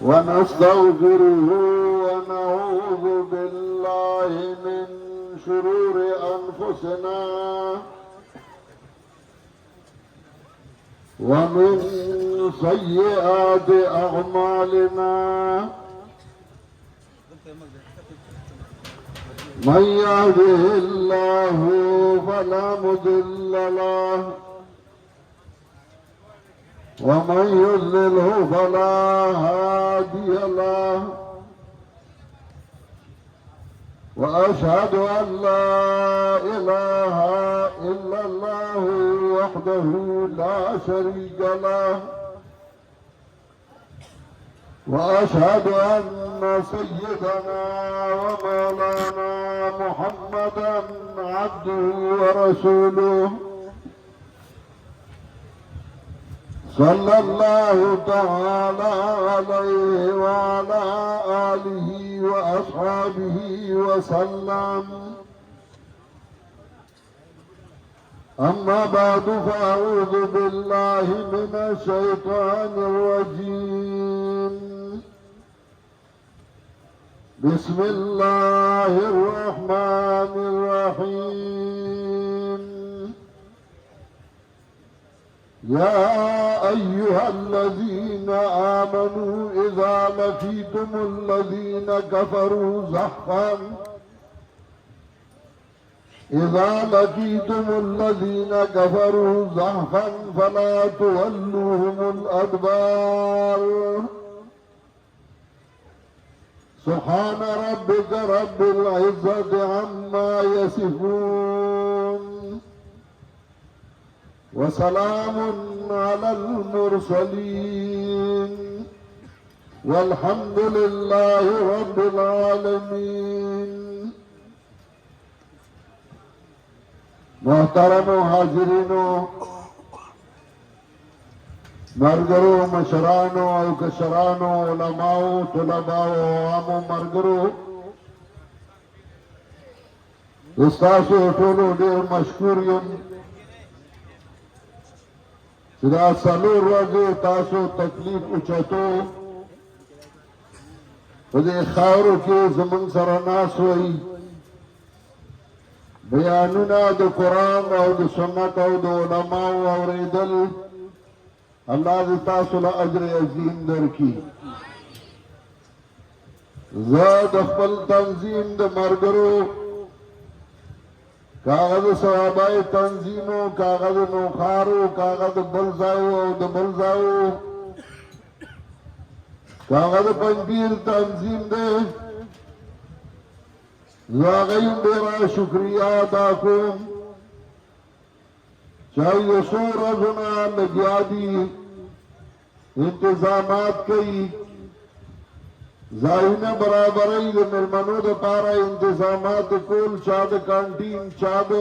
ونستغفره ونعوذ بالله من شرور أنفسنا ومن سيئات أعمالنا من يهده الله فلا مضل له ومن يضلله فلا هادي له وأشهد أن لا إله إلا الله وحده لا شريك له وأشهد أن سيدنا ومولانا محمدا عبده ورسوله صلى الله تعالى عليه وعلى آله وأصحابه وسلم. أما بعد فأعوذ بالله من الشيطان الرجيم. بسم الله الرحمن الرحيم. يا أيها الذين آمنوا إذا لقيتم الذين كفروا زحفا فلا تولوهم الأدبار. سبحان ربك رب العزة عما يصفون وسلام على المرسلين والحمد لله رب العالمين. محترم حاضرینو، مرګرو، مشرانو او کشرانو، علماو، طلباو، عوامو، مرګرو، استاسو ټولو ډېر مشکور یم چې دا څلور ورځې تاسو تکلیف اوچتو په دې خاورو کې زموږ سره ناست وئ، بیانونه د قرآن او د سنت او د علماو اورېدل. الله دې تاسو له اجر عظیم درکړي. زه د خپل تنظیم د ملګرو کاغذ صحابای تنظیمو، کاغذ نوخارو، کاغذ بلزاو او د بلزاو، کاغذ پنځپیر تنظیم دی. زه هغوی ډېره شکریه ادا کوم چې هغوی د څو ورځو نه لګیا دي، انتظامات کوي، ځایونه برابروي، د مېلمنو دپاره انتظامات کول، چا د کانټین، چا د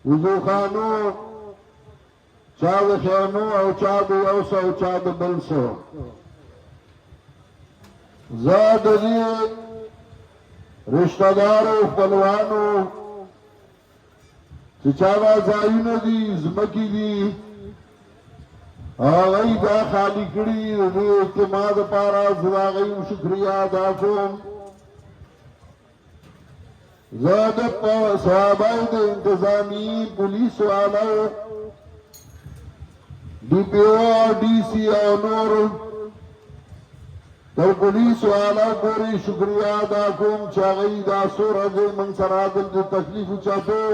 وضوخانو، چا د خیمو او چا د یو څه او چا د بل څه. زه د دې رشته دارو خپلوانو چې چا دا ځایونه دي، ځمکې دي، هغوی دا خالي کړي، د دې اجتماع دپاره زه د هغوی شکریه ادا کوم. زه د صحابه د انتظامي پولیسو والاو، ډي پي او ډي سي او نور تر پولیسو والاو پورې شکریه ادا کوم چې هغوی دا څو ورځې موږ سره دلته تکلیف اوچتو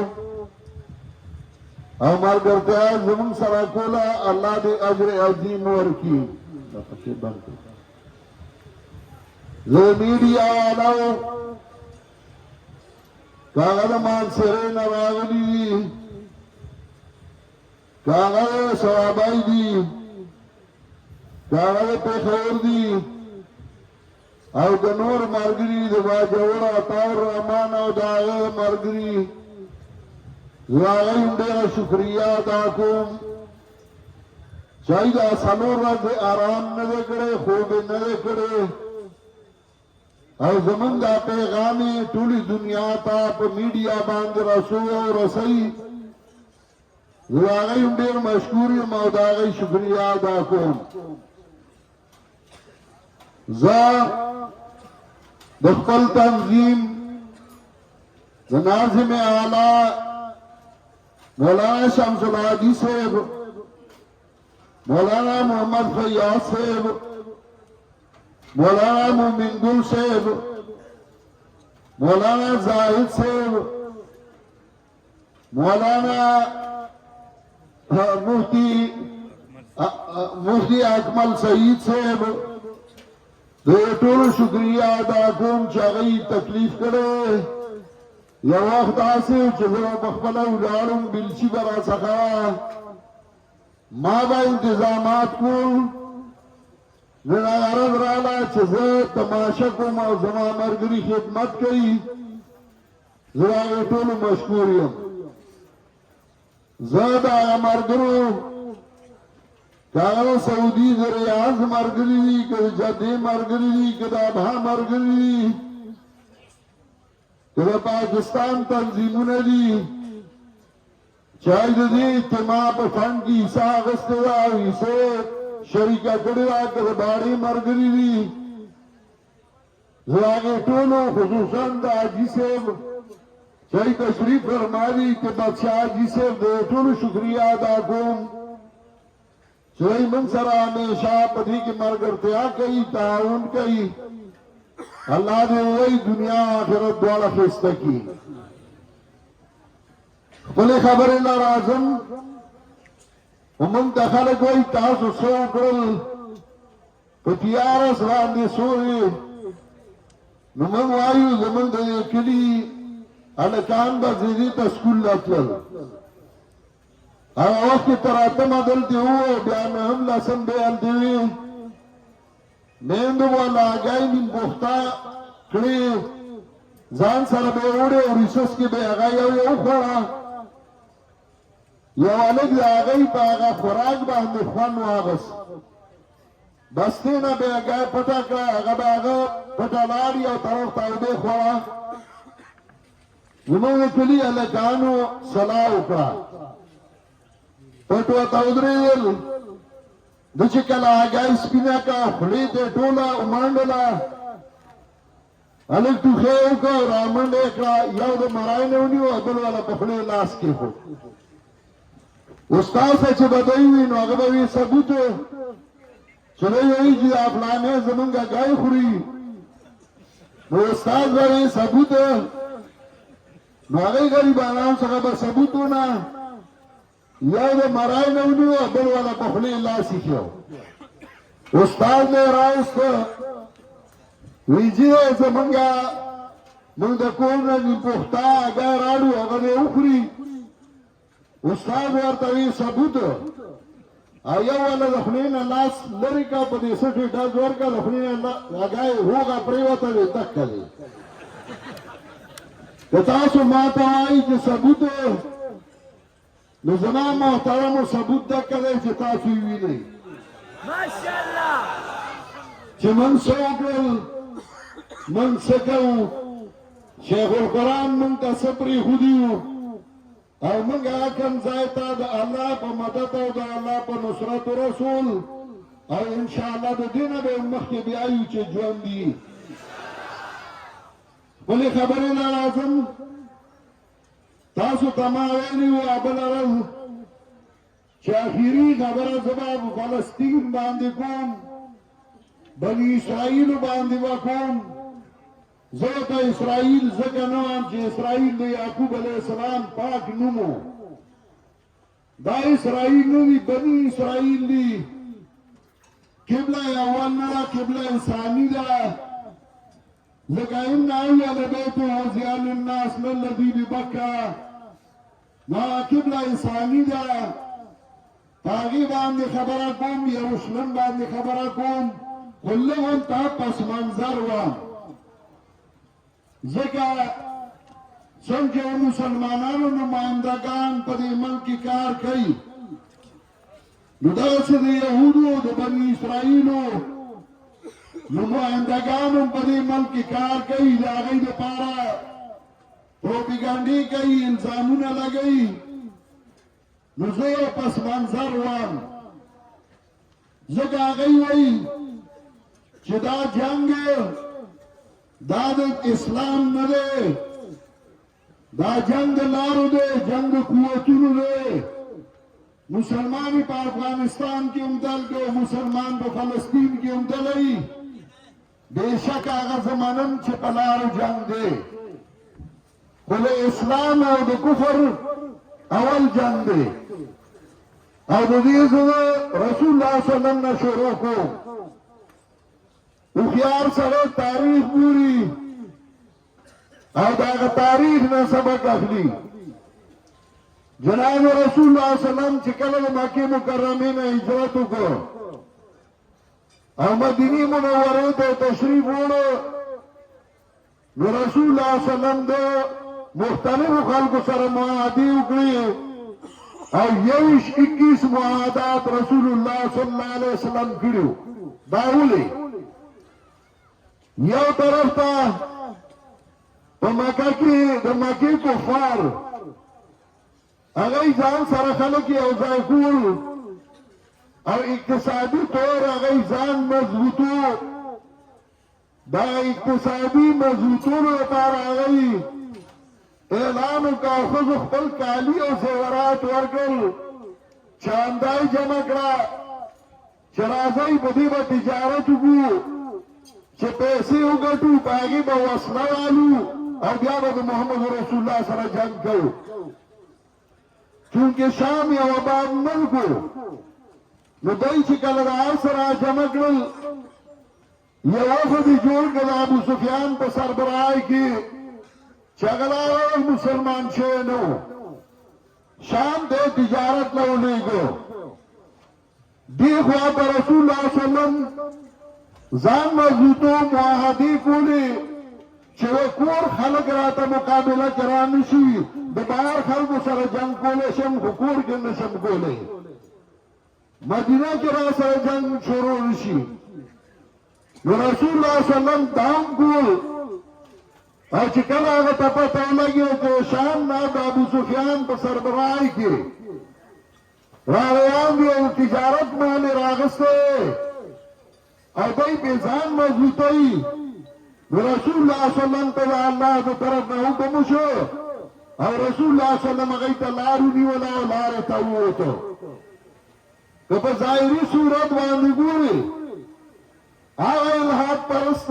او ملګرتیا زموږ سره کوله. الله دې اجر عظیم ورکړي. زه میډیا والاو که هغه د مانسرۍ نه راغلي دي، که هغه د صوابۍ دي، که هغه د پېښور دي او د نور ملګري د باجوړ عطاء الرحمن او د هغه ملګري، زه هغوی هم ډېره شکریه ادا کوم چې هغوی دا څلور ورځې ارام نه دی کړی، خوب یې نه دی کړی او زمونږ دا پیغام یې ټولې دنیا ته په میډیا باندې رسو او رسوي. زه د هغوی هم ډېر مشکور یم او د هغوی شکریه ادا کوم. زا دخل تنظیم ناظم اعلی مولانا شمس العادی صاحب، مولانا محمد فیاض صاحب، مولانا مومن گل صاحب، مولانا زاہد صاحب، مولانا مفتی اکمل سعید صاحب دے ټول شکریہ ادا کوم چې هغه تکلیف کړی. یو وخت داسې چې زه په خپله ولاړم بلچي به راڅخه ما به انتظامات کول، نن غرض راله چې زه تماشه کوم او زما ملګري خدمت کوي، زه د هغې ټولو مشکور یم. زه د هغه ملګرو که هغه سعودي د ریاض ملګري دي، که د جدې ملګري دي، که د ابها ملګري دي، که د پاکستان تنظیمونه دي چې هغوی د دې اجتماع په فنډ کې حصه اخیستې ده او حصه شریکه کړې ده، که د باړې ملګري دي، زه د هغې ټولو خصوصا د حاجي صاحب چې هغوی تشریف فرما دي که بادشاه حاجي صاحب د دې ټولو شکریه ادا کوم چې دوی موږ سره همیشه په دې کې ملګرتیا کوي، تعاون کوي. الله دې وایي دنیا آخرت دواړه ښایسته کړي. خپلې خبرې نه راځم، خو موږ ته خلک وایي تاسو څه وکړل، په 13 باندې سورې، نو موږ وایو زموږ د دې کلي هلکان به زیدي ته سکول ته تلل. هغه وخت کې تر 8مه دلته وو، بیا 9 10 بیا هلته وي. میندو به لاګی نیم پخته کړې، ځان سره به یې وړې او ریسس کې به یې هغه یو وخوړه. یو هلک د هغې په هغه خوراک باندې خوند واغست، بس دې نه به یې هغه پټه کړه، هغه به هغه پټه لاړ یو طرف ته اوبه خوړه. زموږ د کلي هلکانو صلاح وکړه، پټ ورته ودرېدل. د چې کله هګۍ سپینه کړه خولې ته یې ټوله ومانډله، هلک ټوخی وکړه رامنډه یې کړه، یو د مرای نه ونیو او بل والا په خولې لاس کېښود. استاد ته چې به دوی وي نو هغه به وي ثبوت چې دوی وایي چې دا فلانی زمونږ هګۍ خوري، نو استاد به وي ثبوت، نو هغې غریبانو څخه به ثبوت ونه، یو د مرای نه ونیو بل والا په خولې لاس یې کېو. استاد مې راوسته، وایي چې زمونږه موږ د کور نه نیم پخته هګۍ راوړو هغه دې وخوري. استاد ورته وایي ثبوت، او یو والا د خولې نه لاس لرې کړه، په دې سټې ډز ورکړه، د خولې نه هګۍ هوغه پرېوته وې دقه دی. که تاسو ما ته وایي چې ثبوت، نو زما محترمو ثبوت دقه دی چې تاسو یې وینئ ماشاءالله چې موږ څه وکړل، موږ څه کوو. شیخ القرآن موږ ته څه پرېښودي وو، او موږ هغه کوم ځای ته د الله په مدد او د الله په نصرت رسول، او انشاءالله د دې نه به مخکې بیا یو چې ژوندي. بلې خبرې نه راځم، تاسو ته ما ویلي وو بله ورځ چې اخري خبره زه به په فلسطین باندې کوم، بني اسرائیلو باندې به کوم. زه ته اسرائیل ځکه نه وایم چې اسرائیل د یعقوب علیه السلام پاک نوم و، دا اسرائیل نه دي، بني اسرائیل دي. قبله یې اول نه ده، قبله انساني ده. ځکه ان اول بیت وضع للناس للذي ببکه، دا قبله انساني ده. په هغې باندې خبره کوم، یروشلم باندې خبره کوم، خو لږ ورته پس منظر وایم. ځکه څنګه مسلمانانو نمایندګان په دې ملک کې کار کوي، نو دغسې د یهودو د بني اسرائیلو نمایندګان هم په دې ملک کې کار کوي، د هغوی دپاره پروپیګنډې کوي، الزامونه لګوي. نو زه یو پس منظر وایم، ځکه هغوی وایي چې دا جنگ دا د اسلام نه دی، دا جنگ لارو دی، جنگ قوتونو دی. مسلمان په افغانستان کې هم دل دی، مسلمان په فلسطین کې هم دلی. بېشک هغه زمانم چې په لارو جنگ دی، خو د اسلام او د کفر اول جنگ دی. او د دې زه رسول الله صلی الله علیه وسلم نه شروع کوم. هوښیار سړی تاریخ ګوري او د هغه تاریخ نه سبق اخلي. جناب رسول الله صلی الله علیه وسلم چې کله د مکې مکرمې نه هجرت وکړ او مدینې منورې ته تشریف وړو، نو رسول الله صلی الله علیه وسلم د مختلفو خلکو سره معاهدې وکړې او 21 معاهدات رسول الله صلی الله علیه وسلم کړي. دا ولې یو طرف ته په مکه کې د مکې کفار هغه ځان سره خلک یو ځای کول او اقتصادي طور هغه ځان مضبوطو. دا اقتصادي مضبوطولو لپاره هغه اعلان وکړ، ښځو خپل کالي او زیورات ورکړل، چاندای جمع کړه چې راځئ په دې به تجارت وکړو، چې پیسې وګټو، په هغې به وسله والو او بیا به د محمد رسول الله سره جنګ کوو. چونکې شام یو آباد ملک و، نو دوی چې کله د هر سره جمع کړل، یو وفد یې جوړ کړ د ابو سفیان په سربراهۍ کې، چې هغه لا اول مسلمان شوی نه و. شام ته تجارت له ولېږو. دې خوا ته رسول الله صلی الله علیه وسلم ځان مضبوطو معاهدې کولې چې کور خلک راته مقابله کې را نه شي، د بهر خلکو سره جنګ کولی شم خو کور کې نه شم کولی، مدینه کې را سره جنګ شروع نه شي. نو رسول الله صلی الله علیه وسلم دا هم کول. او چې کله هغه ته پته ولګي چې شام نه د ابو سفیان په سربراهۍ کې را روان دي او تجارت باندې راغستی او دوی پې ځان مضبوطوي، نو رسول الله صلی الله علیه وسلم ته د الله د طرف نه حکم وشو او رسول الله صلی الله علیه وسلم هغوی ته لار ونیوله او لارې ته ووتو. که په ظاهري صورت باندې ګورې، هغه الحاد پرست،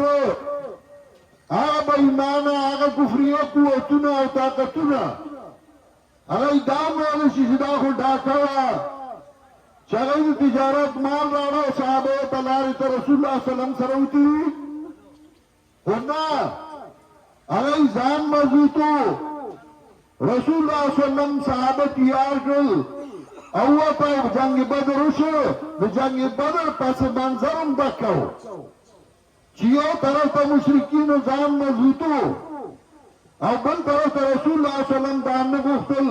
هغه بېایمانه، هغه کفریه قوتونه او طاقتونه هغوی دا ویلی شي چې دا خو ډاکه وه چې هغوی د تجارت مال راوړه او صحابه یې ته لارې ته رسول الله صلی الله علیه وسلم سره وتلي، خو نه، هغوی ځان مضبوطو. رسول الله صلی الله علیه وسلم صحابه تیار کړل او وته جنگ بدر وشو. د جنگ بدر پس منظر هم دکه و چې یو طرف ته مشرکینو ځان مضبوطو او بل طرف ته رسول الله صلی الله علیه وسلم دا نه غوښتل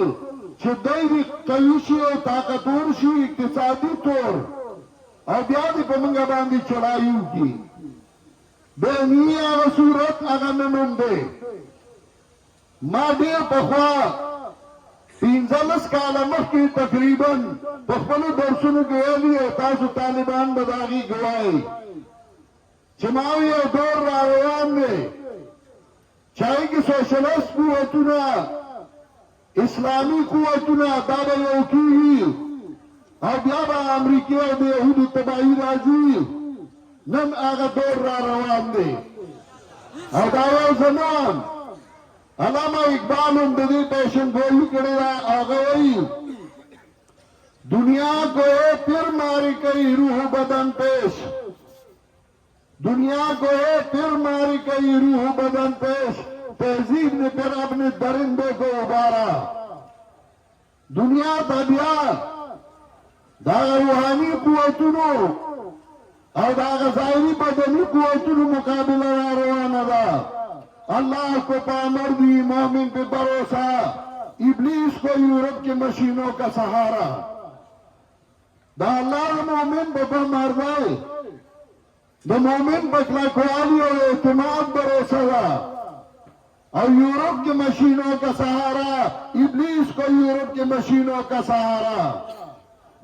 چې دوی دې قوي شي او طاقتور شي اقتصادي طور او بیا دې په موږ باندې چړهایي وکړي. بیني هغه صورت هغه نن دی. ما ډېر پخوا 15 کاله مخکې تقریبا په خپلو درسونو کې ویلي او تاسو طالبان به د هغې ګوایئ چې ما یو دور را روان دی چې هغې کې سوشلست قوتونه، اسلامي قوتونه دا به یو کېږي او بیا به امریکې او د یهودو تباهي راځي. نن هغه دور را روان دی او دا یو زمان علامه اقبال هم د دې پیشنګویي کړې ده. هغه وایي دنیا کو پھر ماری کئی روح بدن پیش، دنیا کو پھر ماری کئی روح بدن پیش، تہذیب نے پھر اپنے درندے کو ابارا. دنیا ته بیا دا روحاني قوتونو او دا ظاهري بدني قوتونو مقابله را روانه ده. اللہ کو پامر دی، مومن پہ بھروسہ، ابلیس کو یورپ کے مشینوں کا سہارا. دا اللہ مومن پہ مردائے، دا مومن پہ کلاکوالی اور اعتماد بھروسہ دا اور یورپ کے مشینوں کا سہارا، ابلیس کو یورپ کے مشینوں کا سہارا.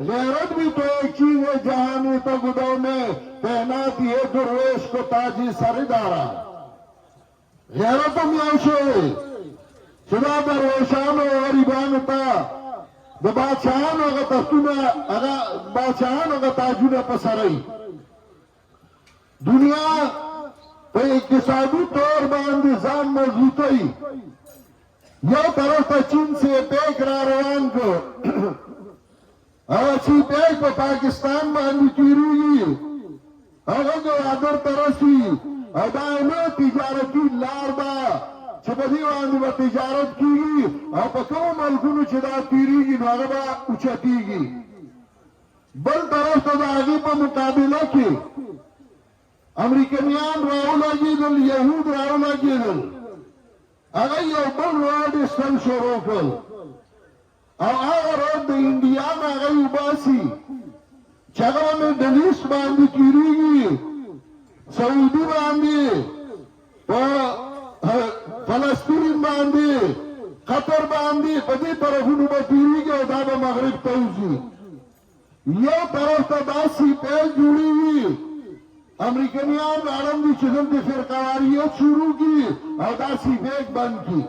غیرت بھی تو ایک چیز ہے جہانی تو گدوں میں پہناتی ہے درویش کو تاجی سردارا غیرتم یو شوی چدا درویشانو غریبانو تا د باچهانو هغه تختونه هغه باچهانو هغه تاجونه په سرای دنیا په اقتصادي طور باندې ځان مضبوطوي یو طرف ته چین سے پیک را روان کو او چې پیک په پاکستان باندې تیریږي هغه د ادر ترسي او دا نو تجارتي لار ده چې په دې باندې به تجارت کیږي او په کوم ملکونو چې دا تیریږي نو هغه به اوچتیږي بل طرف ته د هغې په مقابله کې امریکایان راولګېدل یهود راولګېدل هغه یو بل روډ ایستل شروع کړل او هغه روډ د انډیا نه هغه وباسي چې هغه میډل ایسټ باندې تیریږي سعودي باندې په فلسطین باندې قطر باندې په دې طرفونو به تیریږي او دا به مغرب ته وځي یو طرف ته داسې پیل جوړېږي امریکایان عالم دي چې دلته فرقواریت شروع کړي او داسې بیگ بند کړي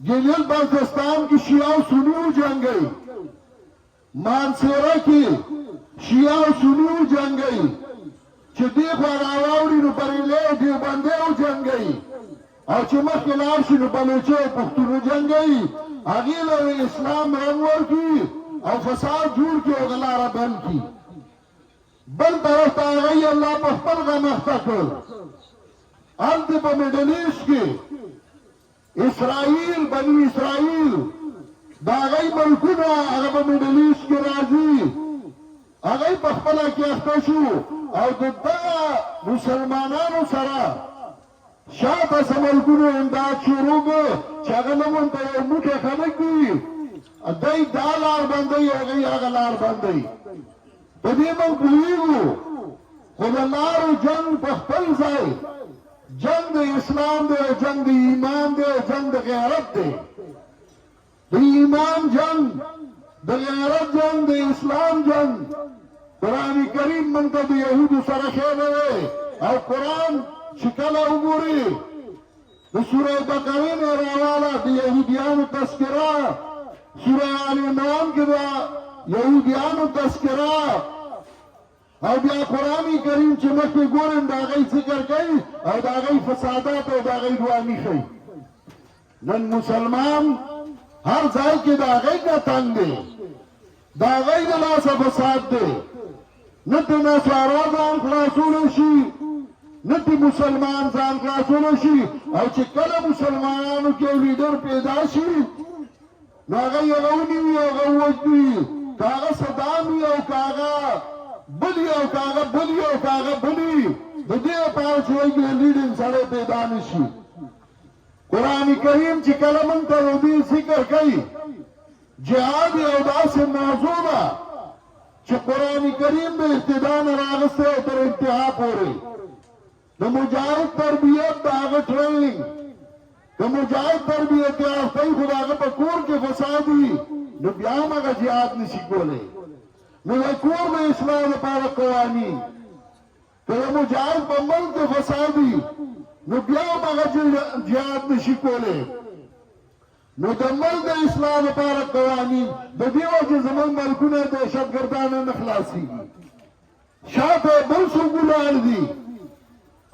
جنرل بلوچستان کې شیعه او سني وجنګوي مانسیره کې شیعه او سني وجنګوي چې دې خوا راواوړي نو بریلی او دیوبندی وجنګوي او چې مخکې لاړ شي نو بلوچي او پښتون وجنګوي هغې له اسلام رنګ ورکړي او فساد جوړ کړي او غلاره بند کړي بل طرف ته هغوی الله په خپل غمخته کړ هلته په میډل ایسټ کې اسرائیل بني اسرائیل د هغوی ملکونه هغه په میډل ایسټ کې راځي هغوی په خپله کې اخته شو او د دغه مسلمانانو سره شاته څه ملکونو امداد شروع کړ چې هغه نه مونږ ته یو موټی خلک دي دی دا لار بندوي هغوی هغه لار بندوي په دې موږ پوهېږو خو د لارو جنګ په خپل ځای جنگ د اسلام دی جنگ د ایمان دی جنگ د غیرت دی د ایمان جنگ د غیرت جنگ د اسلام جنگ قرآن کریم موږ ته د یهودو سره ښیلی دی او قرآن چې کله وګوري د سوره بقرې نه راواله د یهودیانو تذکره سوره آل عمران کې د یهودیانو تذکره او بیا قرآن کریم چې مخکې ګورم د هغوی ذکر کوي او د هغوی فسادات او د هغوی ډواني ښیي نن مسلمان هر ځای کې د هغوی نه تنګ دی د هغوی د لاسه فساد دی نه ترې نصارا ځان خلاصولی شي نه ترې مسلمان ځان خلاصولی شي او چې کله مسلمانانو کې یو لیډر پیدا شي نو هغوی هغه ونیوي او هغه ووژني که هغه صدام وي او که هغه بلی او که هغه بلی او که هغه بلی د دې لپاره چې یو لیډینګ سړی پیدا نه شي قرآن کریم چې کله موږ ته د دې ذکر کوي جهاد یو داسې موضوع ده چې قرآن کریم د ابتدا نه راغستی او تر انتها پورې د مجاهد تربیت د هغه ټریننګ د مجاهد تربیت یافتهی خو د هغه په کور کې فساد وي نو بیا هم هغه جهاد نشي کولی نو د کور د اصلاح لپاره قوانین که د مجاهد په ملک کې فساد وي نو بیا هم هغه جهاد نشي کولی نو د ملک د اصلاح لپاره قوانین د دې وجې زموږ ملکونه دهشتګردانو نه خلاصېږي شاته بل څوک ولاړ دي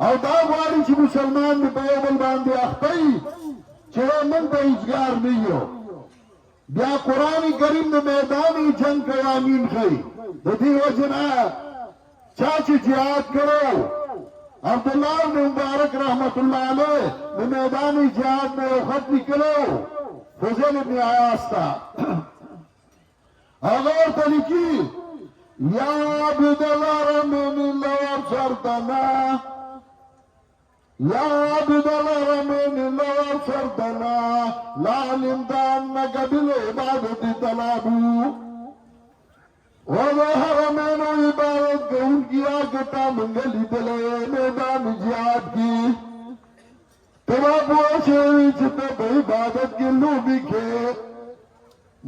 او دا غواړي چې مسلمان دې په یو بل باندې اخته وي چې موږ ته هیڅګار نه یو بیا قرآن کریم د میدان جنگ قوانین ښیي د دې وجې نه چا چې جهاد کړی عبدالله بن مبارک رحمت الله علیه د میدان جهاد نه یو خط لیکلی فضیل ابن عیاض ته هغه ورته لیکي یا عبد الحرمین لو ابصرتنا یا عبد الحرمین لو ابصرتنا لعلمت انک بالعبادة طلبو وَذَا حَرَمَيْنُ عبادت کون کیا کتا منگلی دلے میدان جہاد کی تبا پوچھوی چھتا بے عبادت کی لوبی کے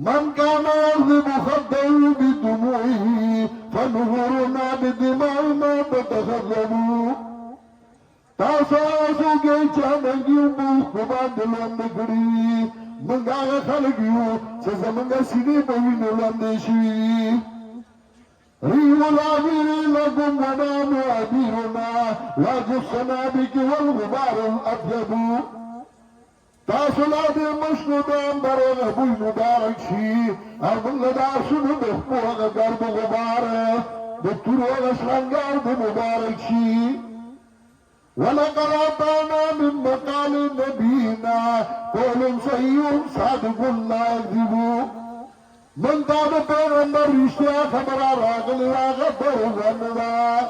من کانا عرض مخدعو بدموئی فنہورنا علينا بدمائنا فتخذبوا تاسو کې چانګیو مخ باندې لاندې کړی منګا خلک یو چې زمونږ سینې په وینو لاندې شي ریو الامیر لکم ونام عبیرنا واجسنا بک والغبار الأطیب تاسو لا دې مشکو د انبرو بوی مبارک شي او موږ دا شنو د خپل هغه ګرد غبار د تورو هغه شرنګار د مبارک شي ولقد أعطانا من مقال نبينا قول صحيح صادق لا يكذب من دار پیغمبر رشتہ خبر راغل راغبر غندا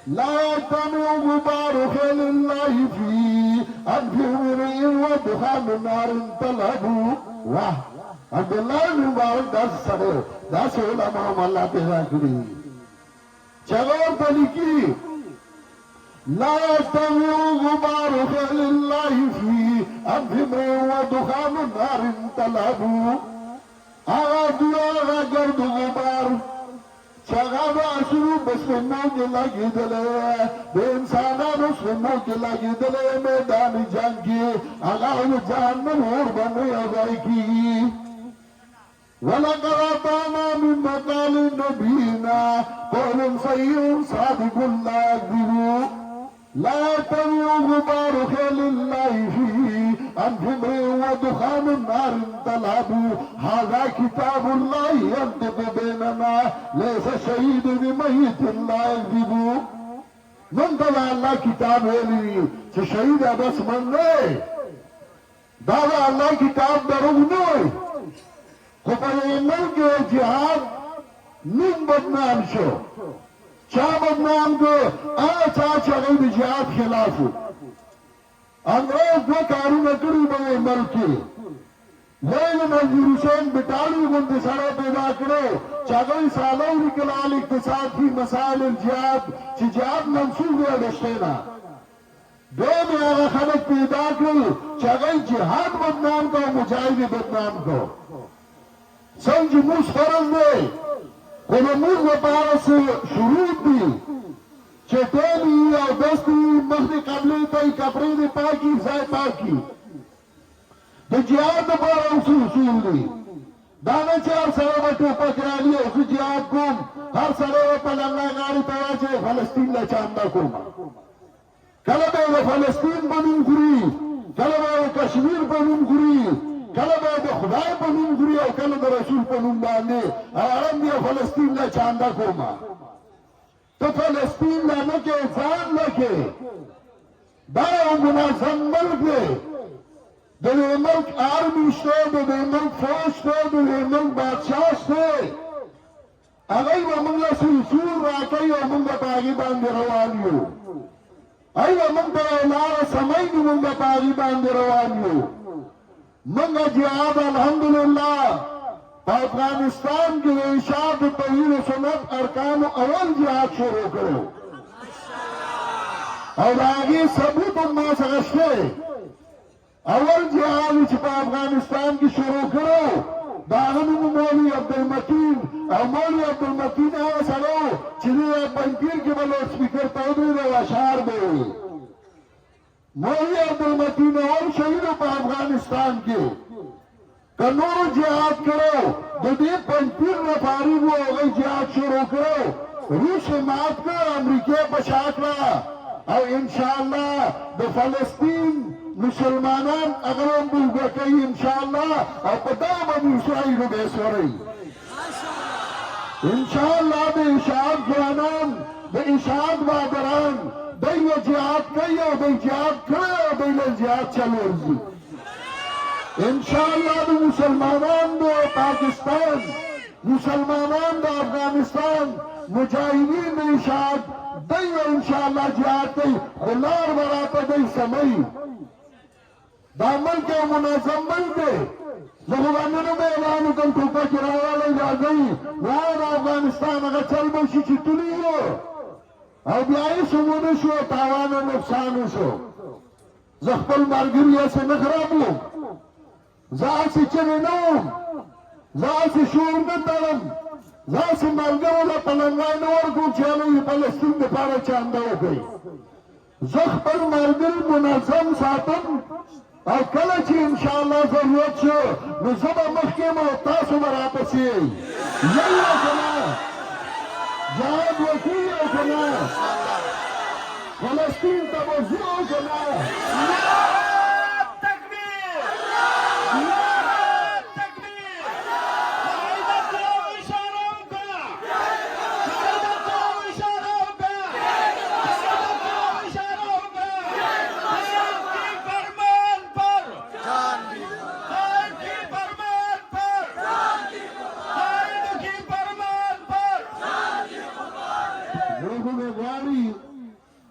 لا يجتمع غبار خيل الله في أنف امرئ ودخان نار تلهب واه عبد الله بن مبارک داس سره داس علماء الله پیدا کړی چغور تلکی لا يجتمع غبار خيل الله في أنف امرئ ودخان نار تلهب آغا گرد غبار چاگا با شروع بسمنو کے لگی دلے بے انسانانو سمنو کے لگی دلے میدان جنگ کی آغا جان میں اور بنے آگائی کی وَلَقَدْ أَعْطَانَا مِن مَّقَالِ نَبِيِّنَا قَوْلٌ صَحِيحٌ صَادِقٌ لَا يَكْذِبُ لا يجتمع غبار خيل الله فيه أنف امرئ ودخان النار تلهب هذا كتاب الله ينطق بيننا ليس الشهيد بميت لا يكذب من طلع الله كتاب ویلی چې شهید بس من نه دا الله کتاب دروغ نه خو په ملک جهاد نیم بدنام شو چا بدنام کو چا چغی د جهاد خلافو انگریز دو کارونه کړی به ملک کې لیل منظور حسین بټالي غوندې سره پیدا کړو چې هغه سالو لیکلال اقتصاد فی مسائل الجهاد چې جهاد منسوخ دی دشتینا دوی هغه خلک پیدا کړل چې هغه جهاد بدنام کو مجاهد بدنام کو څنګه موږ فرض دی خو موږ لپاره شروط دي چې ټولې او دستي مخدي قبلې ته کپړې دي پاکي ځای پاکي د جهاد لپاره اصول دي دا نه چې هر سره به ټوپک رالي او زه جهاد کوم هر سره به په لنګه غاړې ته واچوي فلسطین له چانده کوم کله به د فلسطین په نوم خوري کله به د کشمیر په نوم خوري کله به د خدای په نوم خوري او کله د رسول په نوم باندې حرام دی فلسطین له چانده کوم تو فلسطین لا نه کې ځان نه کې دا یو منظم ملک دی د دې ملک آرمي شته د دې ملک فوج شته د دې ملک بادشاه شته هغه به موږ له اصول راکوي او موږ په هغې باندې روان یو هغه موږ ته یو لاره سموي نو موږ په هغې باندې روان یو موږ جهاد الحمدلله په افغانستان کې د ارشاد توحید سنت ارکانو اول جهاد شروع کړو او د هغې ثبوت هم ما څخه شته اول جهاد چې په افغانستان کې شروع کړو د هغه نوم مولوي عبدالمتین او مولوي عبدالمتین هغه سړی و چې د پنجپیر کې به لوډ سپیکر ته ودرېد او اشعار به ویل مولوي عبدالمتین اول شهید په افغانستان کې که نورو جهاد کړو د دې پنجپیر نه فارغ و هغوی جهاد شروع کړو روس یې مات کړ امریکې په شا کړه او انشاءالله د فلسطین مسلمانان هغه هم بوږه کوي انشاءالله او په دغه باندې اسرائیلو به یې سوروي انشاءالله د اشاعت ځوانان د اشاعت بهادران دوی به جهاد کوي او دوی جهاد کړی او دوی له جهاد چل ورځي انشاءالله د مسلمانان د پاکستان مسلمانان د افغانستان مجاهدین د اشاعت دوی به انشاءالله جهاد کوي خو لار به راته دوی سموي دا ملک یو منظم ملک دی زه خو باندې نه به اعلان وکړم ټوپک یې راوالی راځئ نو د افغانستان هغه چل به شي چې تلي یو او بیا یې څه ونه شو تاوان او نقصان وشو زه خپل ملګري هسې نه خرابوم زه هسې چغې نه وم زه هسې شور نه تړم ځاسې ملګرو له پلنګای نه ورکړو چې هغوی د فلسطین دپاره چانده وکړي. زه خپل ملګري منظم ساتم او کله چې انشاءالله ضرورت شو نو زه به مخکې یم او تاسو به راپسې یئ. یئ او که نه؟ جهاد وکړو او که نه؟ فلسطین ته به ځو او که نه؟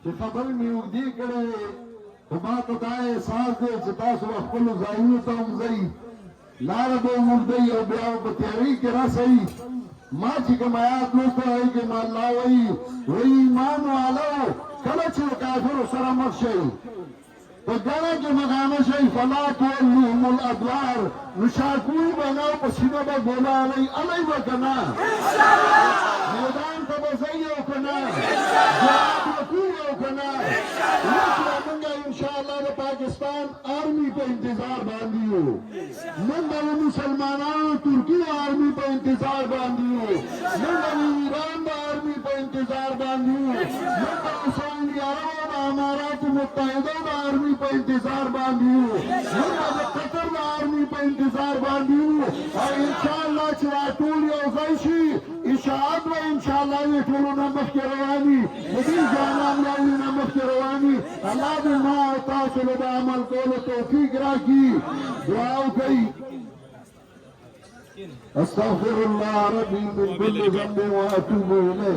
چې خبرې مې اوږدې کړې خو ما ته دا احساس دی چې تاسو به خپلو ځایونو ته هم ځئ، لاره به هم اوږدئ او بیا به په تیارۍ کې رسئ. ما چې کوم آیات لوستی هغې کې ما الله وایي ایمان والو کله چې د کافرو سره مخ شئ په ګڼه کې مخامخ شئ فلا تولوهم الادبار نو شاکوی به نه او په سینه به ګوله هلئ هلئ به که نه؟ میدان ته به ځئ او که نه؟ جهاد وکړو او که نه؟ اوس به موږ انشاءالله د پاکستان آرمي په انتظار باندې یو، موږ به د مسلمانانو ترکي آرمي په انتظار باندې یو، موږ به د ایران د آرمي په انتظار باندې یو، موږ به د سعودي عربو د اماراتو متحده د آرمي په انتظار باندې یو، موږ به د قطر د آرمي په انتظار باندې یو او انشاءالله چې دا ټول یو ځای شي اشاعت به انشاءالله وي ټولو نه مخکې رواني د دې جانان یاوي نه مخکې رواني. الله دې ما او تاسو له د عمل کولو توفیق راکړي. دعا وکړئ. استغفر الله ربي من كل ذنب واتوب اليه.